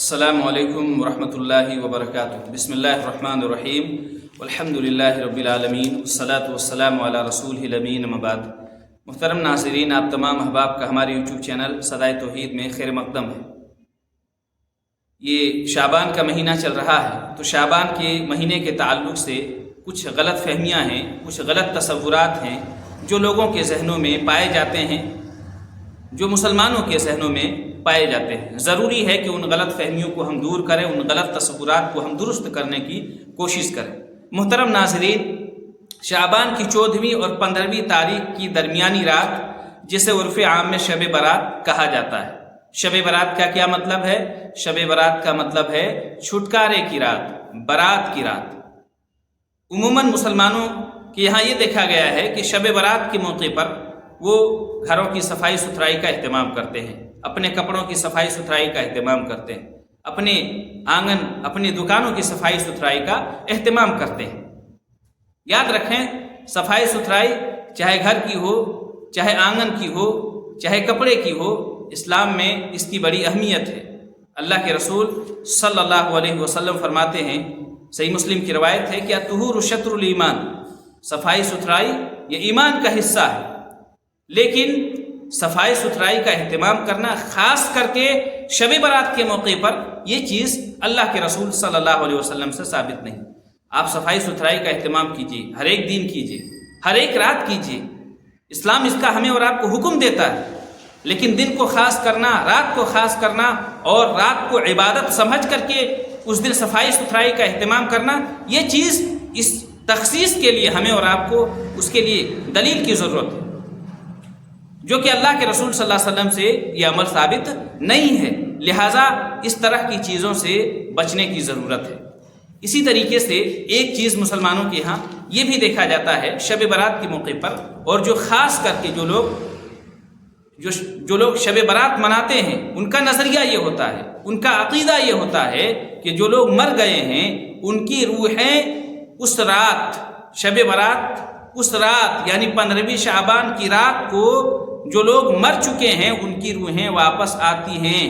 السلام علیکم ورحمۃ اللہ وبرکاتہ۔ بسم اللہ الرحمن الرحیم والحمد للہ رب العالمین والصلاة والسلام علی رسول الامین، اما بعد۔ محترم ناظرین، آپ تمام احباب کا ہمارے یوٹیوب چینل صدائے توحید میں خیر مقدم ہے۔ یہ شعبان کا مہینہ چل رہا ہے، تو شعبان کے مہینے کے تعلق سے کچھ غلط فہمیاں ہیں، کچھ غلط تصورات ہیں جو لوگوں کے ذہنوں میں پائے جاتے ہیں، جو مسلمانوں کے ذہنوں میں پائے جاتے ہیں۔ ضروری ہے کہ ان غلط فہمیوں کو ہم دور کریں، ان غلط تصورات کو ہم درست کرنے کی کوشش کریں۔ محترم ناظرین، شعبان کی 14ویں اور 15ویں تاریخ کی درمیانی رات، جسے عرف عام میں شب برات کہا جاتا ہے۔ شب برات کا کیا مطلب ہے؟ شب برات کا مطلب ہے چھٹکارے کی رات، برات کی رات۔ عموماً مسلمانوں کے یہاں یہ دیکھا گیا ہے کہ شب برات کے موقع پر وہ گھروں کی صفائی ستھرائی کا اہتمام کرتے ہیں، اپنے کپڑوں کی صفائی ستھرائی کا اہتمام کرتے ہیں، اپنے آنگن، اپنی دکانوں کی صفائی ستھرائی کا اہتمام کرتے ہیں۔ یاد رکھیں، صفائی ستھرائی چاہے گھر کی ہو، چاہے آنگن کی ہو، چاہے کپڑے کی ہو، اسلام میں اس کی بڑی اہمیت ہے۔ اللہ کے رسول صلی اللہ علیہ وسلم فرماتے ہیں، صحیح مسلم کی روایت ہے کہ الطہور شطر الایمان، صفائی ستھرائی یہ ایمان کا حصہ ہے۔ لیکن صفائی ستھرائی کا اہتمام کرنا، خاص کر کے شب برات کے موقع پر، یہ چیز اللہ کے رسول صلی اللہ علیہ وسلم سے ثابت نہیں۔ آپ صفائی ستھرائی کا اہتمام کیجیے، ہر ایک دن کیجیے، ہر ایک رات کیجیے۔ اسلام اس کا ہمیں اور آپ کو حکم دیتا ہے، لیکن دن کو خاص کرنا، رات کو خاص کرنا اور رات کو عبادت سمجھ کر کے اس دن صفائی ستھرائی کا اہتمام کرنا، یہ چیز اس تخصیص کے لیے ہمیں اور آپ کو اس کے لیے دلیل کی ضرورت ہے، جو کہ اللہ کے رسول صلی اللہ علیہ وسلم سے یہ عمل ثابت نہیں ہے۔ لہٰذا اس طرح کی چیزوں سے بچنے کی ضرورت ہے۔ اسی طریقے سے ایک چیز مسلمانوں کے ہاں یہ بھی دیکھا جاتا ہے شب برات کے موقع پر، اور جو خاص کر کے جو لوگ شب برات مناتے ہیں، ان کا نظریہ یہ ہوتا ہے، ان کا عقیدہ یہ ہوتا ہے کہ جو لوگ مر گئے ہیں ان کی روحیں اس رات، شب برات اس رات یعنی 15ویں شعبان کی رات کو جو لوگ مر چکے ہیں ان کی روحیں واپس آتی ہیں،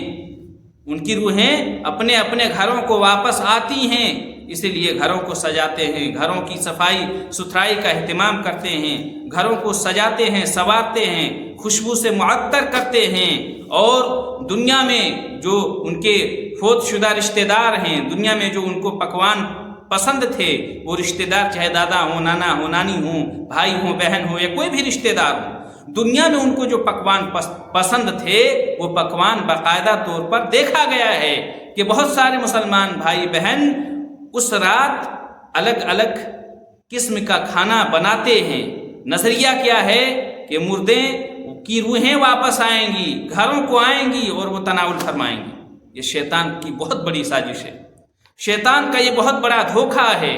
ان کی روحیں اپنے اپنے گھروں کو واپس آتی ہیں۔ اسی لیے گھروں کو سجاتے ہیں، گھروں کی صفائی ستھرائی کا اہتمام کرتے ہیں، گھروں کو سجاتے ہیں، سنوارتے ہیں، خوشبو سے معطر کرتے ہیں، اور دنیا میں جو ان کے فوت شدہ رشتہ دار ہیں، دنیا میں جو ان کو پکوان پسند تھے، وہ رشتہ دار چاہے دادا ہوں، نانا ہوں، نانی ہوں، بھائی ہوں، بہن ہو، یا کوئی بھی رشتہ دار ہو، دنیا میں ان کو جو پکوان پسند تھے، وہ پکوان باقاعدہ طور پر دیکھا گیا ہے کہ بہت سارے مسلمان بھائی بہن اس رات الگ الگ قسم کا کھانا بناتے ہیں۔ نظریہ کیا ہے کہ مردے کی روحیں واپس آئیں گی، گھروں کو آئیں گی اور وہ تناول فرمائیں گی۔ یہ شیطان کی بہت بڑی سازش ہے، شیطان کا یہ بہت بڑا دھوکہ ہے،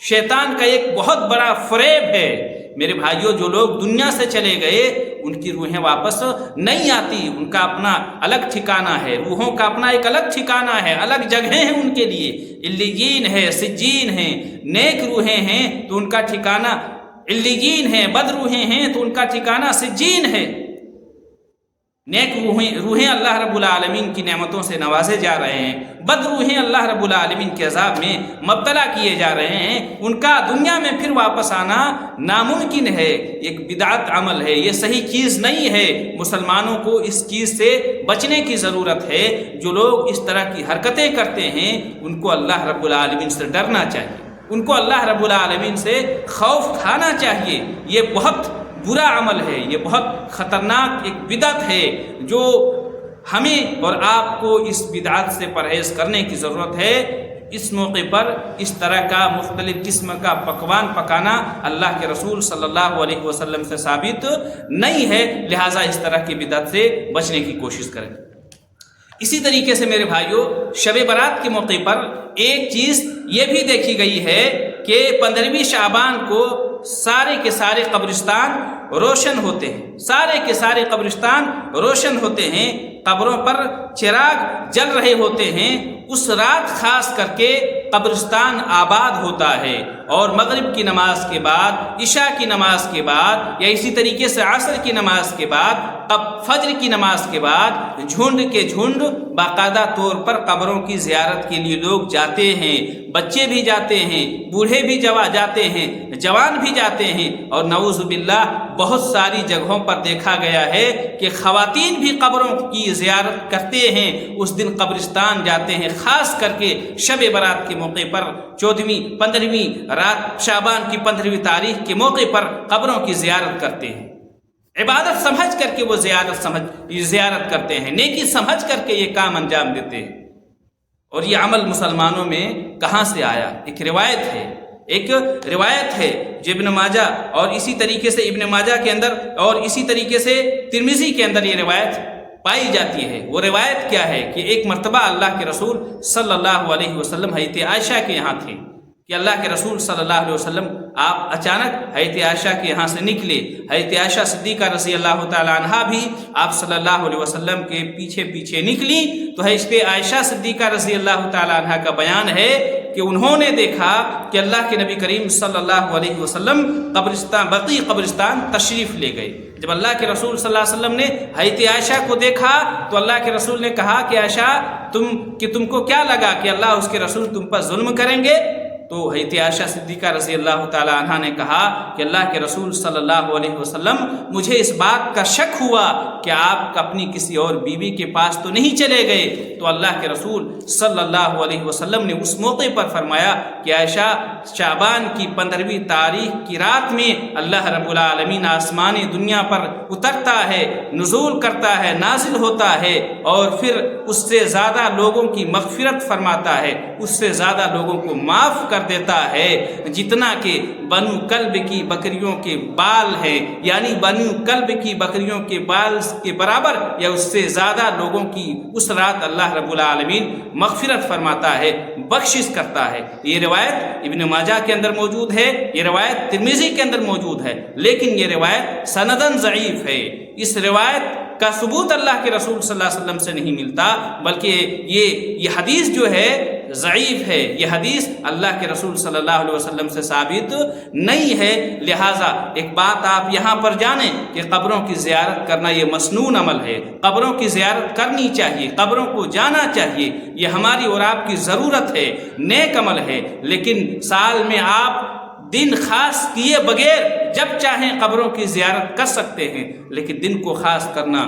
شیطان کا ایک بہت بڑا فریب ہے۔ میرے بھائیوں، جو لوگ دنیا سے چلے گئے ان کی روحیں واپس نہیں آتی، ان کا اپنا الگ ٹھکانہ ہے، روحوں کا اپنا ایک الگ ٹھکانہ ہے، الگ جگہیں ہیں ان کے لیے۔ علیین ہے، سجین ہیں، نیک روحیں ہیں تو ان کا ٹھکانہ علیین ہے، بد روحیں ہیں تو ان کا ٹھکانہ سجین ہے۔ نیک روحیں اللہ رب العالمین کی نعمتوں سے نوازے جا رہے ہیں، بد روحیں اللہ رب العالمین کے عذاب میں مبتلا کیے جا رہے ہیں، ان کا دنیا میں پھر واپس آنا ناممکن ہے۔ ایک بدعت عمل ہے، یہ صحیح چیز نہیں ہے۔ مسلمانوں کو اس چیز سے بچنے کی ضرورت ہے۔ جو لوگ اس طرح کی حرکتیں کرتے ہیں ان کو اللہ رب العالمین سے ڈرنا چاہیے، ان کو اللہ رب العالمین سے خوف کھانا چاہیے۔ یہ بہت برا عمل ہے، یہ بہت خطرناک ایک بدعت ہے، جو ہمیں اور آپ کو اس بدعت سے پرہیز کرنے کی ضرورت ہے۔ اس موقع پر اس طرح کا مختلف قسم کا پکوان پکانا اللہ کے رسول صلی اللہ علیہ وسلم سے ثابت نہیں ہے، لہٰذا اس طرح کی بدعت سے بچنے کی کوشش کریں۔ اسی طریقے سے میرے بھائیوں، شب برات کے موقع پر ایک چیز یہ بھی دیکھی گئی ہے کہ 15ویں شعبان کو سارے کے سارے قبرستان روشن ہوتے ہیں، سارے کے سارے قبرستان روشن ہوتے ہیں، قبروں پر چراغ جل رہے ہوتے ہیں۔ اس رات خاص کر کے قبرستان آباد ہوتا ہے، اور مغرب کی نماز کے بعد، عشاء کی نماز کے بعد، یا اسی طریقے سے عصر کی نماز کے بعد، فجر کی نماز کے بعد جھنڈ کے جھنڈ باقاعدہ طور پر قبروں کی زیارت کے لیے لوگ جاتے ہیں، بچے بھی جاتے ہیں، بوڑھے بھی جاتے ہیں، جوان بھی جاتے ہیں، اور نعوذ باللہ بہت ساری جگہوں پر دیکھا گیا ہے کہ خواتین بھی قبروں کی زیارت کرتے ہیں، اس دن قبرستان جاتے ہیں، خاص کر کے شب برات کے موقع پر، 14ویں 15ویں رات شعبان کی 15ویں تاریخ کے موقع پر قبروں کی زیارت کرتے ہیں، عبادت سمجھ کر کے وہ زیارت کرتے ہیں، نیکی سمجھ کر کے یہ کام انجام دیتے ہیں۔ اور یہ عمل مسلمانوں میں کہاں سے آیا؟ ایک روایت ہے جو ابن ماجہ اور اسی طریقے سے ابن ماجہ کے اندر اور اسی طریقے سے ترمذی کے اندر یہ روایت پائی جاتی ہے۔ وہ روایت کیا ہے کہ ایک مرتبہ اللہ کے رسول صلی اللہ علیہ وسلم حضرت عائشہ کے یہاں تھے، کہ اللہ کے رسول صلی اللہ علیہ وسلم آپ اچانک حضرت عائشہ کے یہاں سے نکلے۔ حضرت عائشہ صدیقہ رضی اللہ تعالی عنہا بھی آپ صلی اللہ علیہ وسلم کے پیچھے نکلی، تو حضرت عائشہ صدیقہ رضی اللہ تعالی عنہا کا بیان ہے کہ انہوں نے دیکھا کہ اللہ کے نبی کریم صلی اللہ علیہ وسلم بقیع قبرستان تشریف لے گئے۔ جب اللہ کے رسول صلی اللہ علیہ وسلم نے حضرت عائشہ کو دیکھا تو اللہ کے رسول نے کہا کہ عائشہ تم کو کیا لگا کہ اللہ اس کے رسول تم پر ظلم کریں گے؟ تو حضرت عائشہ صدیقہ رضی اللہ تعالی عنہا نے کہا کہ اللہ کے رسول صلی اللہ علیہ وسلم مجھے اس بات کا شک ہوا کہ آپ اپنی کسی اور بیوی کے پاس تو نہیں چلے گئے۔ تو اللہ کے رسول صلی اللہ علیہ وسلم نے اس موقع پر فرمایا کہ عائشہ، شعبان کی 15ویں تاریخ کی رات میں اللہ رب العالمین آسمانی دنیا پر اترتا ہے، نزول کرتا ہے، نازل ہوتا ہے، اور پھر اس سے زیادہ لوگوں کی مغفرت فرماتا ہے، اس سے زیادہ لوگوں کو معاف کر دیتا ہے جتنا کہ بنو کلب کی بکریوں کے بال ہیں، یعنی بنو کلب کی بکریوں کے بال کے برابر یا اس سے زیادہ لوگوں کی اس رات اللہ رب العالمین مغفرت فرماتا ہے، بخشش کرتا ہے۔ یہ روایت ابن ماجہ کے اندر موجود ہے، یہ روایت ترمذی کے اندر موجود ہے، لیکن یہ روایت سندن ضعیف ہے۔ اس روایت کا ثبوت اللہ کے رسول صلی اللہ علیہ وسلم سے نہیں ملتا، بلکہ یہ حدیث جو ہے ضعیف ہے، یہ حدیث اللہ کے رسول صلی اللہ علیہ وسلم سے ثابت نہیں ہے۔ لہٰذا ایک بات آپ یہاں پر جانیں کہ قبروں کی زیارت کرنا یہ مسنون عمل ہے، قبروں کی زیارت کرنی چاہیے، قبروں کو جانا چاہیے، یہ ہماری اور آپ کی ضرورت ہے، نیک عمل ہے، لیکن سال میں آپ دن خاص کیے بغیر جب چاہیں قبروں کی زیارت کر سکتے ہیں، لیکن دن کو خاص کرنا،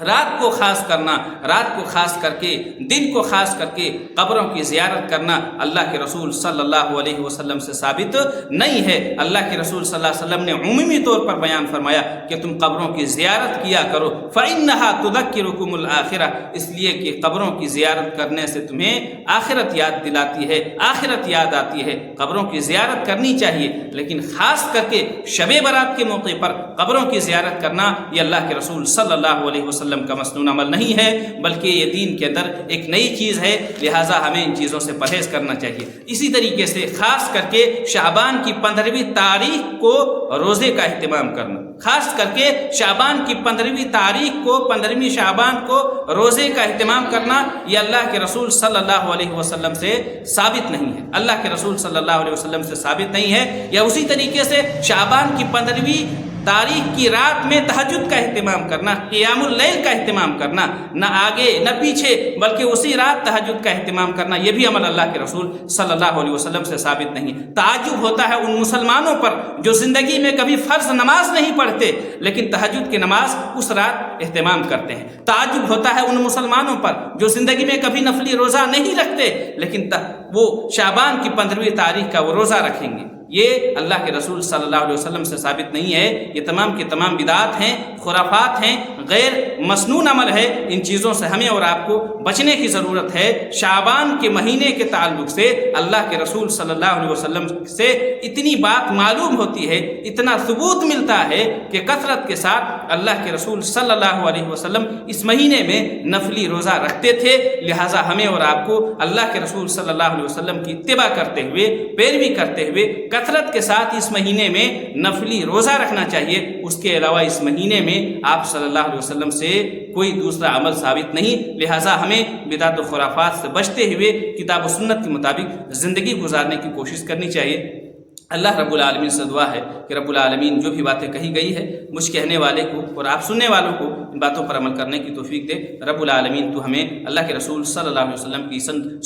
رات کو خاص کرنا، رات کو خاص کر کے، دن کو خاص کر کے قبروں کی زیارت کرنا اللہ کے رسول صلی اللہ علیہ وسلم سے ثابت نہیں ہے۔ اللہ کے رسول صلی اللہ علیہ وسلم نے عمومی طور پر بیان فرمایا کہ تم قبروں کی زیارت کیا کرو، فَإِنَّهَا تُذَكِّرُكُمُ الْآخِرَةَ، اس لیے کہ قبروں کی زیارت کرنے سے تمہیں آخرت یاد دلاتی ہے، آخرت یاد آتی ہے۔ قبروں کی زیارت کرنی چاہیے، لیکن خاص کر کے شب برات کے موقع پر قبروں کی زیارت کرنا یہ اللہ کے رسول صلی اللہ علیہ وسلم کا مسنون عمل نہیں ہے، بلکہ یہ دین کے اندر ایک نئی چیز ہے، لہٰذا ہمیں ان چیزوں سے پرہیز کرنا چاہیے۔ اسی طریقے سے خاص کر کے شعبان کی 15ویں تاریخ کو روزے کا اہتمام کرنا، خاص کر کے شعبان کی 15ویں تاریخ کو، 15ویں شعبان کو روزے کا اہتمام کرنا یہ اللہ کے رسول صلی اللہ علیہ وسلم سے ثابت نہیں ہے، اللہ کے رسول صلی اللہ علیہ وسلم سے ثابت نہیں ہے۔ یا اسی طریقے سے شعبان کی 15ویں تاریخ کی رات میں تہجد کا اہتمام کرنا، قیام اللیل کا اہتمام کرنا، نہ آگے نہ پیچھے بلکہ اسی رات تہجد کا اہتمام کرنا، یہ بھی عمل اللہ کے رسول صلی اللہ علیہ وسلم سے ثابت نہیں۔ تعجب ہوتا ہے ان مسلمانوں پر جو زندگی میں کبھی فرض نماز نہیں پڑھتے لیکن تہجد کی نماز اس رات اہتمام کرتے ہیں۔ تعجب ہوتا ہے ان مسلمانوں پر جو زندگی میں کبھی نفلی روزہ نہیں رکھتے لیکن وہ شعبان کی 15ویں تاریخ کا وہ روزہ رکھیں گے۔ یہ اللہ کے رسول صلی اللہ علیہ وسلم سے ثابت نہیں ہے، یہ تمام کے تمام بدعات ہیں، خرافات ہیں، غیر مسنون عمل ہے۔ ان چیزوں سے ہمیں اور آپ کو بچنے کی ضرورت ہے۔ شعبان کے مہینے کے تعلق سے اللہ کے رسول صلی اللہ علیہ وسلم سے اتنی بات معلوم ہوتی ہے، اتنا ثبوت ملتا ہے کہ کثرت کے ساتھ اللہ کے رسول صلی اللہ علیہ وسلم اس مہینے میں نفلی روزہ رکھتے تھے، لہٰذا ہمیں اور آپ کو اللہ کے رسول صلی اللہ علیہ وسلم کی اتباع کرتے ہوئے، پیروی کرتے ہوئے کثرت کے ساتھ اس مہینے میں نفلی روزہ رکھنا چاہیے۔ اس کے علاوہ اس مہینے میں آپ صلی اللہ علیہ وسلم سے کوئی دوسرا عمل ثابت نہیں، لہٰذا ہمیں بدعت و خرافات سے بچتے ہوئے کتاب و سنت کے مطابق زندگی گزارنے کی کوشش کرنی چاہیے۔ اللہ رب العالمین سے دعا ہے کہ رب العالمین جو بھی باتیں کہی گئی ہے مجھ کہنے والے کو اور آپ سننے والوں کو ان باتوں پر عمل کرنے کی توفیق دے۔ رب العالمین تو ہمیں اللہ کے رسول صلی اللہ علیہ وسلم کی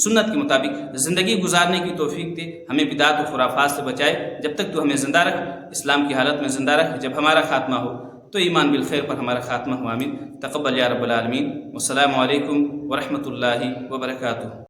سنت کے مطابق زندگی گزارنے کی توفیق دے، ہمیں بدعت و خرافات سے بچائے۔ جب تک تو ہمیں زندہ رکھ، اسلام کی حالت میں زندہ رکھ، جب ہمارا خاتمہ ہو تو ایمان بالخیر پر ہمارا خاتمہ ہو، آمین۔ تقبل یا رب العالمین۔ والسلام علیکم ورحمۃ اللہ وبرکاتہ۔